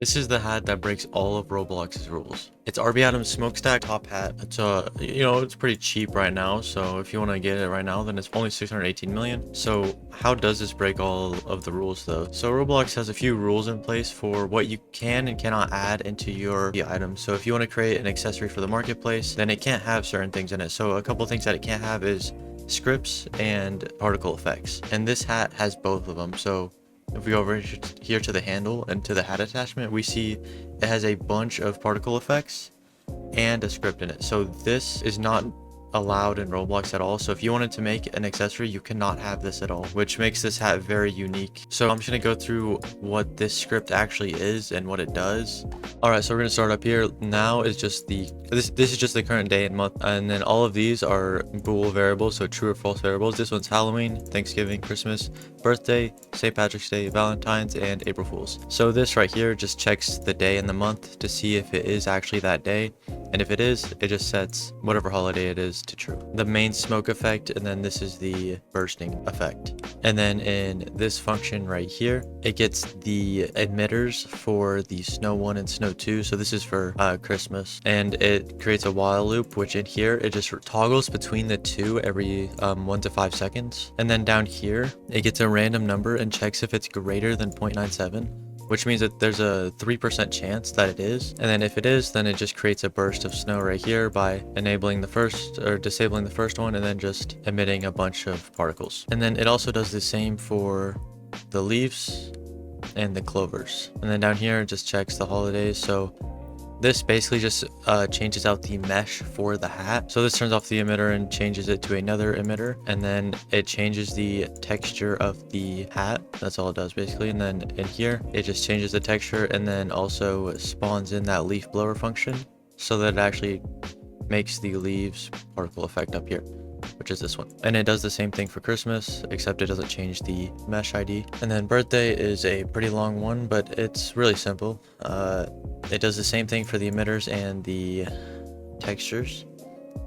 This is the hat that breaks all of Roblox's rules. It's RB Adams smokestack top hat. It's it's pretty cheap right now. So if you want to get it right now, then it's only 618 million. So how does this break all of the rules though? So Roblox has a few rules in place for what you can and cannot add into your items. So if you want to create an accessory for the marketplace, then it can't have certain things in it. So a couple things that it can't have is scripts and particle effects. And this hat has both of them. So if we go over here to the handle and to the hat attachment, we see it has a bunch of particle effects and a script in it. So this is not allowed in Roblox at all. So if you wanted to make an accessory, you cannot have this at all, which makes this hat very unique. So I'm just going to go through what this script actually is and what it does. All right, so we're going to start up here. Now is just this is just the current day and month, and then all of these are bool variables, so true or false variables. This one's Halloween, Thanksgiving, Christmas, birthday, St. Patrick's Day, Valentine's, and April Fools. So this right here just checks the day and the month to see if it is actually that day. And if it is, it just sets whatever holiday it is to true. The main smoke effect, and then this is the bursting effect. And then in this function right here, it gets the emitters for the snow 1 and snow 2. So this is for Christmas. And it creates a while loop, which in here, it just toggles between the two every 1 to 5 seconds. And then down here, it gets a random number and checks if it's greater than 0.97. Which means that there's a 3% chance that it is. And then if it is, then it just creates a burst of snow right here by enabling the first or disabling the first one and then just emitting a bunch of particles. And then it also does the same for the leaves and the clovers. And then down here, it just checks the holidays. So this basically just changes out the mesh for the hat. So this turns off the emitter and changes it to another emitter. And then it changes the texture of the hat. That's all it does basically. And then in here, it just changes the texture and then also spawns in that leaf blower function so that it actually makes the leaves particle effect up here, which is this one. And it does the same thing for Christmas, except it doesn't change the mesh ID. And then birthday is a pretty long one, but it's really simple. It does the same thing for the emitters and the textures.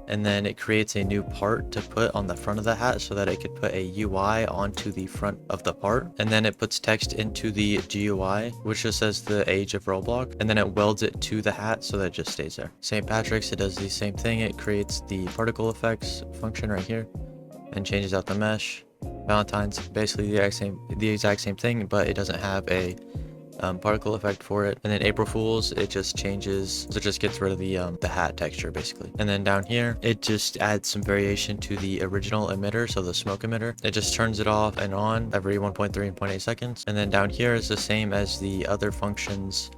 And then it creates a new part to put on the front of the hat so that it could put a UI onto the front of the part. And then it puts text into the GUI, which just says the age of Roblox. And then it welds it to the hat so that it just stays there. St. Patrick's, it does the same thing. It creates the particle effects function right here and changes out the mesh. Valentine's, basically the exact same thing, but it doesn't have a particle effect for it. And then April Fools, it just changes, so it just gets rid of the hat texture basically. And then down here, it just adds some variation to the original emitter, so the smoke emitter. It just turns it off and on every 1.3 and 0.8 seconds. And then down here is the same as the other functions.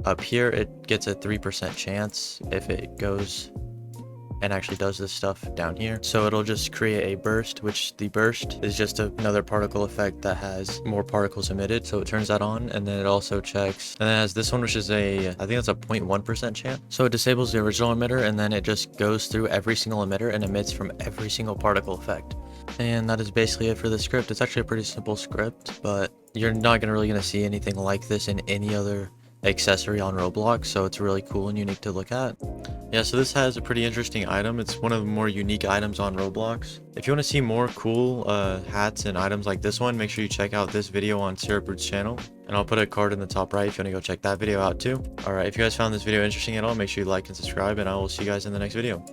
Up here, it gets a 3% chance if it goes and actually does this stuff down here. So it'll just create a burst, which the burst is just another particle effect that has more particles emitted. So it turns that on, and then it also checks, and then it has this one, which is I think that's a 0.1% chance. So it disables the original emitter, and then it just goes through every single emitter and emits from every single particle effect. And that is basically it for the script. It's actually a pretty simple script, but you're not really gonna see anything like this in any other accessory on Roblox, so it's really cool and unique to look at. Yeah, so this has a pretty interesting item. It's one of the more unique items on Roblox. If you want to see more cool hats and items like this one, make sure you check out this video on Syrupbrood's channel, and I'll put a card in the top right if you want to go check that video out too. Alright, if you guys found this video interesting at all, make sure you like and subscribe, and I will see you guys in the next video.